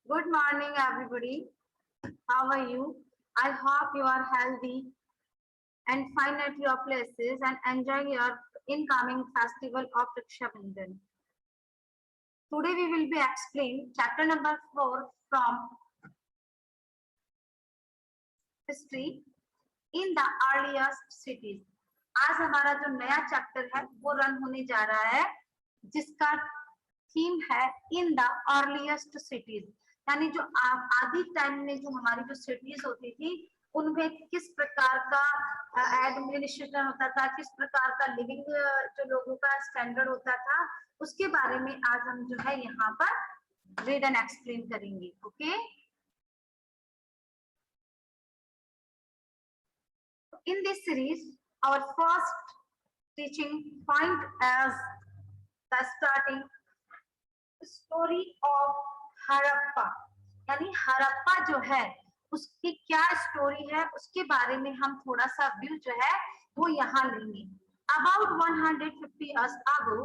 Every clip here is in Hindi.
Good morning, everybody. How are you? I hope you are healthy and fine at your places and enjoying your incoming festival of Raksha Bandhan. Today we will be explaining chapter number 4 from history in the earliest cities. आज हमारा जो नया चैप्टर है वो रन होने जा रहा है जिसका थीम है इन द अर्लीस्ट सिटीज, यानी जो आदि टाइम में जो हमारी जो सिटीज होती थी उनमें किस प्रकार का एडमिनिस्ट्रेशन होता था, किस प्रकार का लिविंग जो लोगों का स्टैंडर्ड होता था, उसके बारे में आज हम जो है यहाँ पर रीड एंड एक्सप्लेन करेंगे. Okay, in this series our first teaching point as the starting story of Harappa, यानी हड़प्पा जो है उसकी क्या स्टोरी है उसके बारे में हम थोड़ा सा व्यू जो है वो यहाँ लेंगे. About 150 years ago,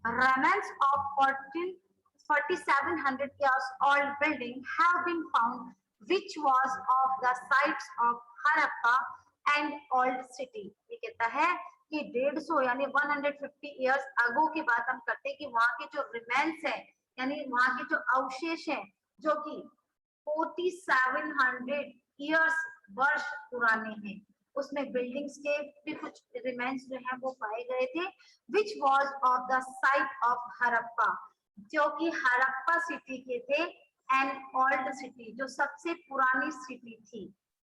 remains of 4700 years old building have been found, which was of the sites of Harappa and old city. ये कहता है कि 150 यानी 150 years ago की बात हम करते हैं कि वहाँ के जो रिमेन्स है यानी वहाँ के जो अवशेष हैं जो कि 4700 years वर्ष पुराने हैं, उसमें बिल्डिंग्स के भी कुछ रिमेन्स जो है वो पाए गए थे. Which was of the site of Harappa, जो कि हड़प्पा सिटी के थे, एंड ओल्ड सिटी जो सबसे पुरानी सिटी थी.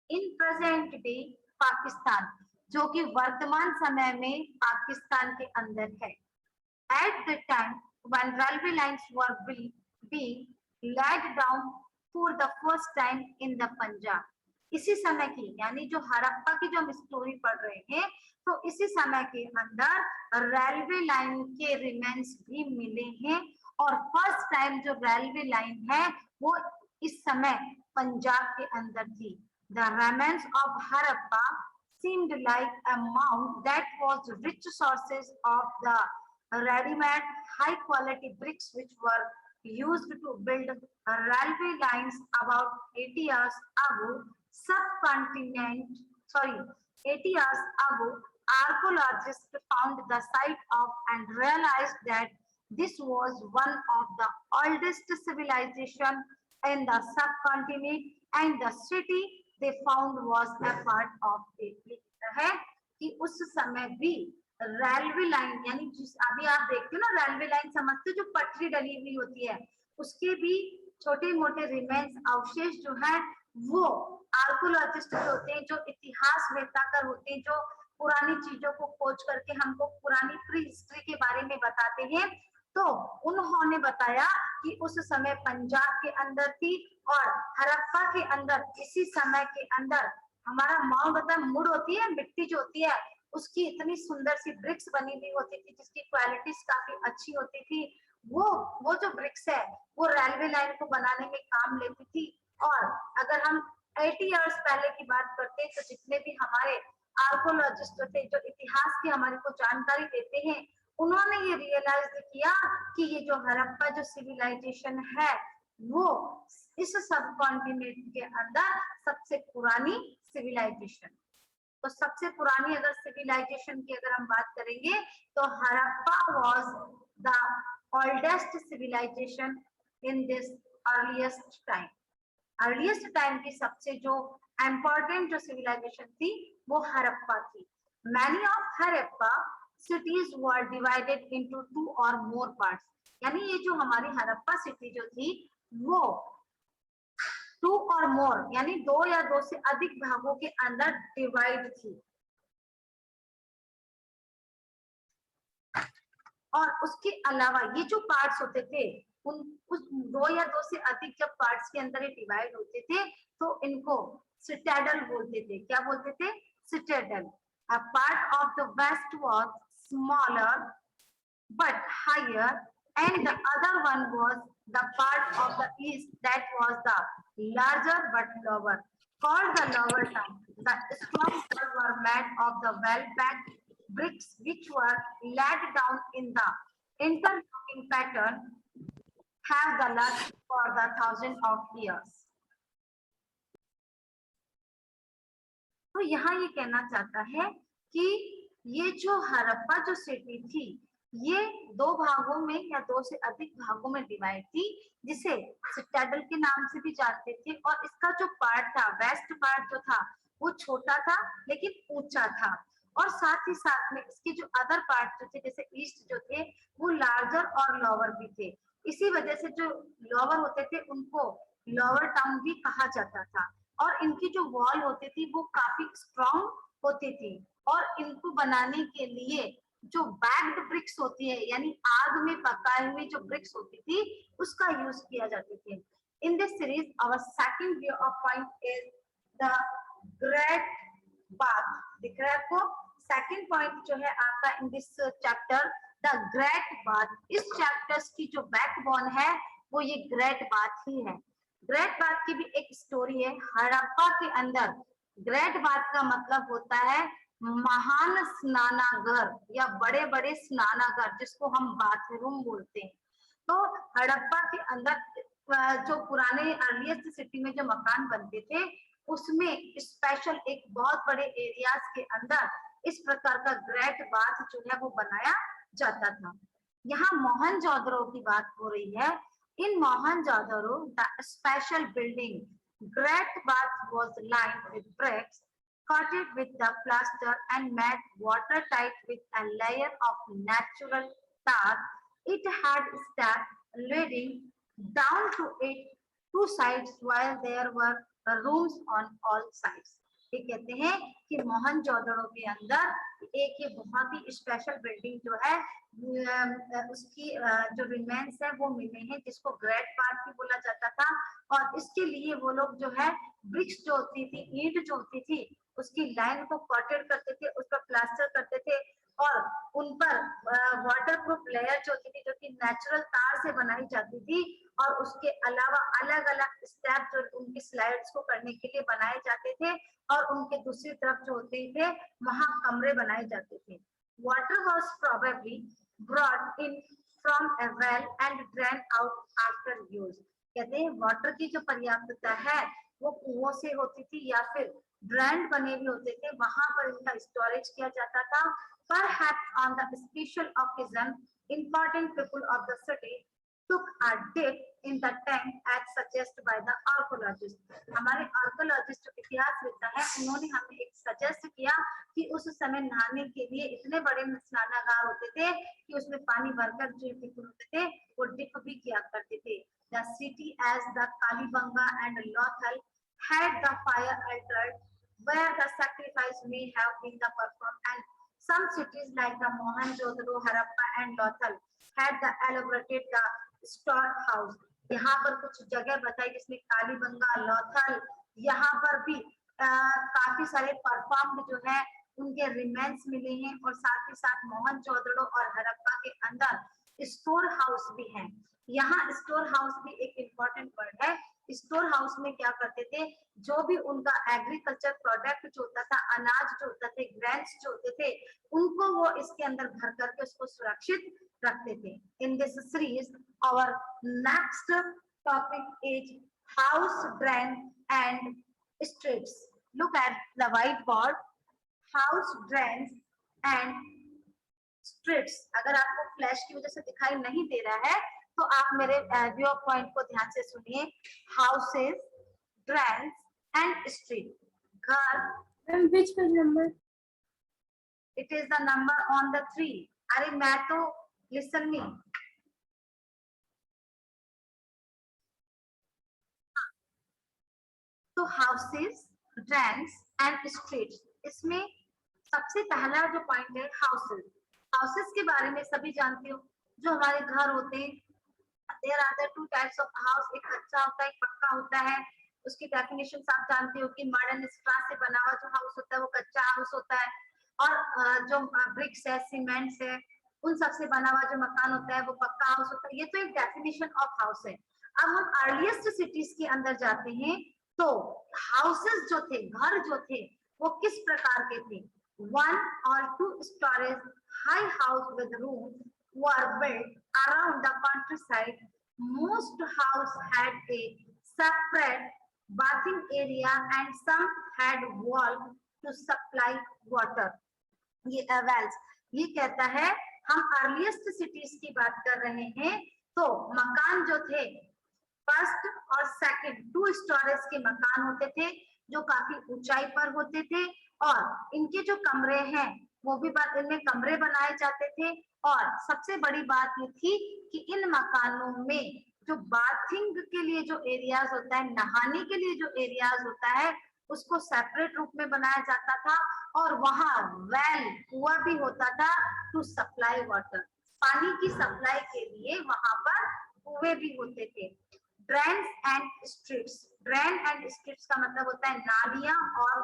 इन प्रेजेंट डे पाकिस्तान, जो कि वर्तमान समय में पाकिस्तान के अंदर है. At the time when railway lines were being laid down for the first time in the Punjab. इसी समय की यानी जो हड़प्पा की जो हम स्टोरी पढ़ रहे हैं तो इसी समय के अंदर रेलवे लाइन के रिमेन्स भी मिले हैं और फर्स्ट टाइम जो रेलवे लाइन है वो इस समय पंजाब के अंदर थी. The remains of Harappa seemed like a mound that was rich sources of the ready-made high-quality bricks which were used to build railway lines about 80 years ago. 80 years ago, archaeologists found the site of and realized that this was one of the oldest civilization in the subcontinent, and the city they found was a part of it. है कि उस समय भी रेलवे लाइन यानी जिस अभी आप देखते हो ना रेलवे लाइन समझते हो जो पटरी डली हुई होती है उसके भी छोटे मोटे रिमेन्स अवशेष जो है वो आर्कोलॉजिस्ट होते हैं जो इतिहास वेताकर होते हैं जो पुरानी चीजों को खोज करके हमको पुरानी प्री हिस्ट्री के बारे में बताते हैं. तो उन्होंने बताया कि उस समय पंजाब के अंदर थी और हड़प्पा के अंदर इसी समय के अंदर हमारा माउंट होता है, मुड़ होती है, मिट्टी जो होती है उसकी इतनी सुंदर सी ब्रिक्स बनी हुई होती थी जिसकी क्वालिटीज काफी अच्छी होती थी. वो जो ब्रिक्स है वो रेलवे लाइन को बनाने में काम लेती थी. और अगर हम 80 इयर्स पहले की बात करते हैं तो जितने भी हमारे आर्कोलॉजिस्ट थे जो इतिहास की हमारे को जानकारी देते हैं उन्होंने ये रियलाइज किया कि ये जो हड़प्पा जो सिविलाइजेशन है वो इस सब कॉन्टिनेंट के अंदर सबसे पुरानी सिविलाइजेशन. तो सबसे पुरानी अगर सिविलाइजेशन की अगर हम बात करेंगे तो Harappa was the oldest civilisation in this earliest time. Earliest time की सबसे जो इम्पोर्टेंट जो सिविलाइजेशन थी वो हड़प्पा थी. Many of Harappa cities were divided into 2 or more parts, यानी ये जो हमारी हड़प्पा सिटी जो थी वो 2 or more यानी 2 या 2 से अधिक भागों के अंदर डिवाइड थी. और उसके अलावा ये जो पार्ट्स होते थे उस 2 या 2 से अधिक जब पार्ट्स के अंदर ये डिवाइड होते थे तो इनको सिटाडेल बोलते थे. क्या बोलते थे? Citadel. A part of the west was smaller but higher, and the other one was the part of the east that was the larger but lower, called the lower town. The strong walls were made of the well-packed bricks which were laid down in the interlocking pattern have the last for the thousands of years. तो यहाँ ये कहना चाहता है कि ये जो हड़प्पा जो सिटी थी ये दो भागों में या दो से अधिक भागों में डिवाइड थी, जिसे सिटाडल के नाम से भी जानते थे। और इसका जो पार्ट था, वेस्ट पार्ट जो था वो छोटा था लेकिन ऊंचा था, और साथ ही साथ में इसके जो अदर पार्ट जो थे जैसे ईस्ट जो थे वो लार्जर और लोअर भी थे। इसी वजह से जो लोअर होते थे उनको लोअर टाउन भी कहा जाता था, और इनकी जो वॉल होती थी वो काफी स्ट्रॉन्ग होती थी। और इनको बनाने के लिए जो बैग्ड ब्रिक्स होती है यानी आग में पकाई हुई जो ब्रिक्स होती थी उसका यूज किया जाते थे। In this series our second view of point is the great bath. दिख रहा है आपको? सेकंड पॉइंट जो है आपका in this chapter the great bath. इस चैप्टर्स की जो बैकबोन है वो ये ग्रेट बाथ ही है। ग्रेट बाथ की भी एक स्टोरी है। हड़प्पा के अंदर ग्रेट बाथ का मतलब होता है महान स्नानागार या बड़े बड़े स्नानागार, जिसको हम बाथरूम बोलते हैं। तो हड़प्पा के अंदर जो पुराने अर्लीस्ट सिटी में जो मकान बनते थे उसमें स्पेशल एक बहुत बड़े एरियाज के अंदर इस प्रकार का ग्रेट बाथ जो है वो बनाया जाता था। यहाँ मोहनजोदड़ो की बात हो रही है। In Mohenjodaro the special building great bath was lined with bricks coated with the plaster and made watertight with a layer of natural tar. It had steps leading down to its two sides while there were rooms on all sides. ये कहते हैं कि मोहनजोदड़ो के अंदर एक ये बहुत ही स्पेशल बिल्डिंग जो है उसकी जो रिमेन्स है वो मिले हैं, जिसको ग्रेट बाथ भी बोला जाता था। और इसके लिए वो लोग जो है ब्रिक्स जो होती थी, ईंट जो होती थी, उसकी लाइन को कॉटेड करते थे, उस पर प्लास्टर करते थे और उन पर वाटरप्रूफ लेयर जो होती थी जो कि नेचुरल तार से बनाई जाती थी, और उसके अलावा अलग अलग स्टेप जो उनकी स्लाइड्स को करने के लिए बनाए जाते थे, और उनके दूसरी तरफ जो होते थे वहां कमरे बनाए जाते थे। Water was probably brought in from a well and drain out after use. कहते हैं वाटर की जो पर्याप्तता है वो कुओं से होती थी या फिर ड्रेन बने भी होते थे, वहां पर इनका स्टोरेज किया जाता था। Perhaps on the special occasion, important people of the city took a dip in the tank as suggested by the archaeologist. हमारे आर्कोलॉजिस्ट जो इतिहास लिखता है उन्होंने हमें एक सजेस्ट किया कि उस समय नहाने के लिए इतने बड़े स्नानागार होते थे कि उसमें पानी भरकर जो पीपल होते थे वो डिप भी किया करते थे। The city as the Kalibanga and Lothal had the fire altered where the sacrifice may have been the performed, and some cities like the Mohenjo-daro, Harappa and Lothal had the elaborated the storehouse. यहाँ पर कुछ जगह बताई जिसमें कालीबंगा, लोथल, यहाँ पर भी काफी सारे परफॉर्म्ड जो है उनके रिमेन्स मिले हैं, और साथ ही साथ मोहनजोदड़ो और हड़प्पा के अंदर स्टोर हाउस भी हैं। यहाँ स्टोर हाउस भी एक इम्पोर्टेंट वर्ड है। स्टोर हाउस में क्या करते थे, जो भी उनका एग्रीकल्चर प्रोडक्ट जो होता था, अनाज जो होता थे, ग्रेन्स जो होते थे, उनको वो इसके अंदर भर करके उसको सुरक्षित रखते थे। In this series our next topic is house, drain and streets. Look at the white board, house, drains and streets. अगर आपको फ्लैश की वजह से दिखाई नहीं दे रहा है तो आप मेरे व्यू पॉइंट को ध्यान से सुनिए। Houses, drains and street. घर, which page number? It is the number on the 3. अरे मैं तो listen me. तो हाउसेस, ड्रेन्स एंड स्ट्रीट्स, इसमें सबसे पहला जो पॉइंट है हाउसेस। हाउसेस के बारे में सभी जानते हो, जो हमारे घर होते हैं। There are the two types of house, एक कच्चा होता है, एक पक्का होता है। उसकी डेफिनेशन आप जानते हो कि मॉडर्न स्ट्रा से बना हुआ जो हाउस होता है वो कच्चा हाउस होता है, और जो ब्रिक्स है, सीमेंट है, उन सब से बना हुआ जो मकान होता है वो पक्का हाउस होता है। ये तो एक डेफिनेशन ऑफ हाउस है। अब हम अर्लीस्ट सिटीज के अंदर जाते हैं तो हाउसेस जो थे, घर जो थे, वो किस प्रकार के थे। 1 or 2 stories high house with rooms were built around the countryside. Most house had a separate bathing area and some had wall to supply water. ये wells, ये कहता है हम अर्लीस्ट सिटीज की बात कर रहे हैं, तो मकान जो थे फर्स्ट और सेकंड 2 स्टोरेज के मकान होते थे जो काफी ऊंचाई पर होते थे, और इनके जो कमरे हैं वो भी बात, इनमें कमरे बनाए जाते थे। और सबसे बड़ी बात ये थी कि इन मकानों में जो बाथिंग के लिए जो एरियाज होता है, नहाने के लिए जो एरियाज होता है, उसको सेपरेट रूप में बनाया जाता था, और वहां वेल कुआं भी होता था टू सप्लाई वाटर, पानी की सप्लाई के लिए वहां पर कुएं भी होते थे। Drains and streets, drain and streets का मतलब होता है नालियां और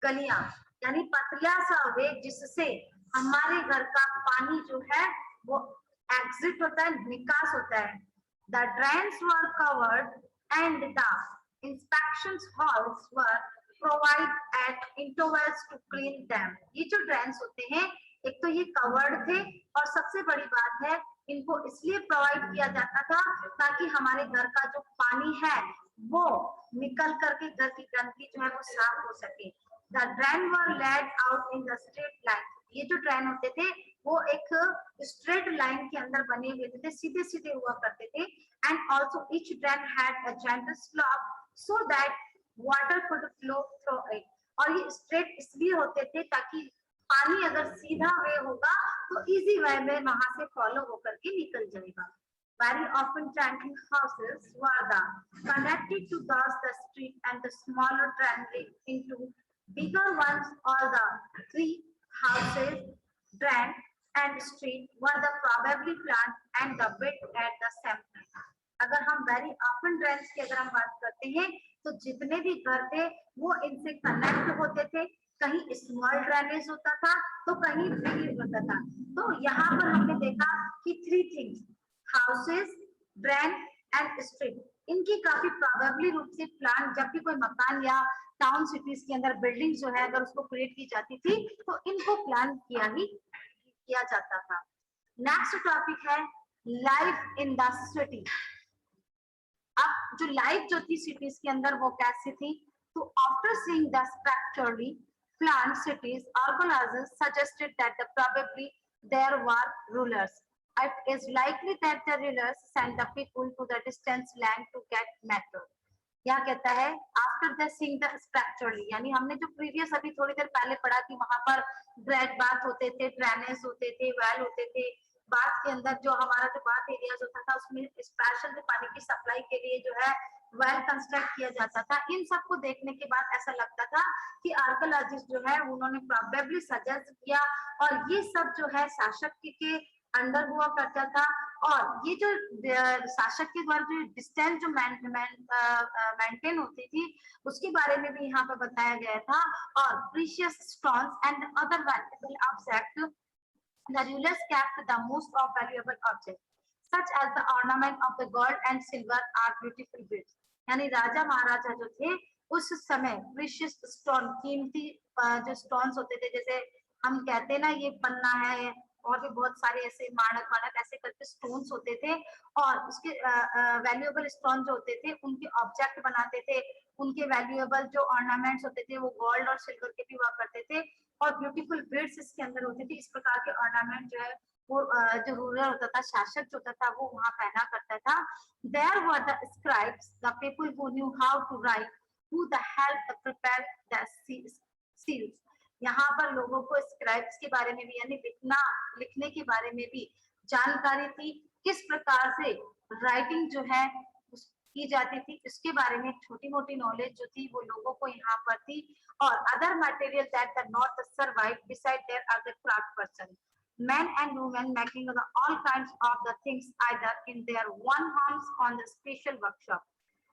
गलियां, यानी पतला सा वे जिससे हमारे घर का पानी जो है वो एग्जिट होता है, निकास होता है। The drains were covered and the inspection halls were provided at intervals to clean them. ये जो drains होते हैं, एक तो ये covered थे, और सबसे बड़ी बात है इनको इसलिए प्रोवाइड किया जाता था ताकि हमारे घर का जो पानी है वो निकल करके घर की गंदगी जो है वो साफ हो सके। The drain were laid out in the straight line. ये जो ड्रेन होते थे वो एक स्ट्रेट लाइन के अंदर बने हुए थे, सीधे सीधे हुआ करते थे। And also each drain had a gentle slope so that water could flow through it. और ये स्ट्रेट इसलिए होते थे ताकि पानी अगर सीधा वे होगा तो इजी वे में वहां से फॉलो होकर के निकल जाएगा। Very often tracking houses were the connected to thus the street and the smaller drain into bigger ones, or the three houses, drain and street were the probably planned and the bit at the same time. अगर हम very often drains की अगर हम बात करते हैं तो जितने भी घर थे वो इनसे कनेक्ट होते थे, कहीं स्मॉल ड्रेनेज होता था तो कहीं बिग होता था। तो यहाँ पर हमने देखा कि 3 things, houses, drain and street, इनकी काफी प्रोबेबली रूप से प्लान, जब भी कोई मकान या टाउन सिटीज के अंदर बिल्डिंग जो है अगर उसको क्रिएट की जाती थी तो इनको प्लान किया जाता था। नेक्स्ट टॉपिक है लाइफ इन द सिटी। अब जो लाइफ जो थी सिटीज के अंदर वो कैसी थी, तो after seeing the structurally planned cities, organizers suggested that probably there were rulers. It is likely that the rulers sent the people to the distant land to get matter. क्या कहता है, after the seeing the structurally, यानी हमने जो प्रीवियस अभी थोड़ी देर पहले पढ़ा कि वहां पर ग्रेट बाथ होते थे, ड्रेनेज होते थे, वेल होते थे, बाथ के अंदर जो हमारा जो बाथ एरियाज होता था उसमें स्पेशल पानी की सप्लाई के लिए जो है वेल कंस्ट्रक्ट किया जाता था। इन सबको देखने के बाद ऐसा लगता था कि आर्कियोलॉजिस्ट जो है उन्होंने प्रोबेबली सजेस्ट किया, और ये सब जो है शासक के अंडर हुआ करता था, और ये जो शासक के द्वारा जो डिस्टेंस जो मेंटेन होती थी उसके बारे में भी यहाँ पर बताया गया था। और precious stones and other valuable object, the rulers kept the most of valuable objects such as the ornament of the gold and silver are beautiful bits. यानी राजा महाराजा जो थे उस समय प्रीशियस स्टोन, कीमती जो स्टोन्स होते थे, जैसे हम कहते हैं ना ये पन्ना है, और भी बहुत सारे ऐसे मानक मानक ऐसे करके स्टोन्स होते थे, और उसके वैल्यूएबल स्टोन जो होते थे उनके ऑब्जेक्ट बनाते थे, उनके वैल्यूएबल जो ऑर्नामेंट्स होते थे वो गोल्ड और सिल्वर के भी हुआ करते थे, और ब्यूटीफुल बीड्स इसके अंदर होते थे। इस प्रकार के ऑर्नामेंट जो है वो जो रूलर होता था, शासक जो होता था, वो वहां पहना करता था। There were the scribes, the people who knew how to write, who they help the prepare the seals. यहाँ पर लोगों को स्क्राइब्स के बारे में भी, यानी लिखने के बारे में भी जानकारी थी, किस प्रकार से राइटिंग जो है की जाती थी इसके बारे में छोटी मोटी नॉलेज जो थी वो लोगों को यहाँ पर थी। और other material that the not survive beside there are the craft person, men and women making all kinds of the things either in their own homes on the special workshop,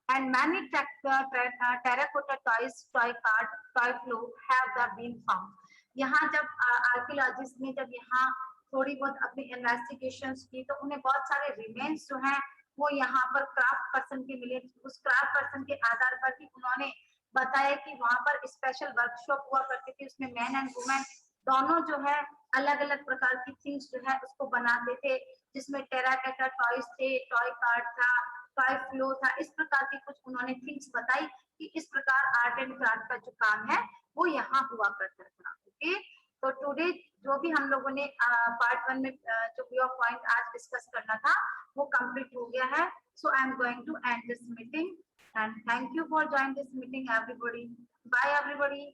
and many terracotta toys, toy card, toy floor have been found. यहाँ जब आर्कियोलॉजिस्ट ने जब यहाँ थोड़ी बहुत अपनी इन्वेस्टिगेशंस की तो उन्हें बहुत सारे रिमेन्स जो हैं वो यहाँ पर क्राफ्ट पर्सन के मिले। उस क्राफ्ट पर्सन के आधार पर भी उन्होंने बताया कि वहां पर स्पेशल वर्कशॉप हुआ करती थी, उसमें मैन एंड वुमेन दोनों जो है अलग अलग प्रकार की थिंग्स जो है उसको बनाते थे, जिसमें टेराकोटा टॉयज थे, टॉय कार्ड था, टॉय फ्लो था। इस प्रकार की कुछ उन्होंने थिंग्स बताई कि इस प्रकार आर्ट एंड क्राफ्ट का जो काम है वो यहाँ हुआ करता था। ओके, तो टुडे जो भी हम लोगों ने पार्ट 1 में जो भी पॉइंट आज डिस्कस करना था वो कंप्लीट हो गया है। So I am going to end this meeting and thank you for join this meeting everybody. Bye everybody.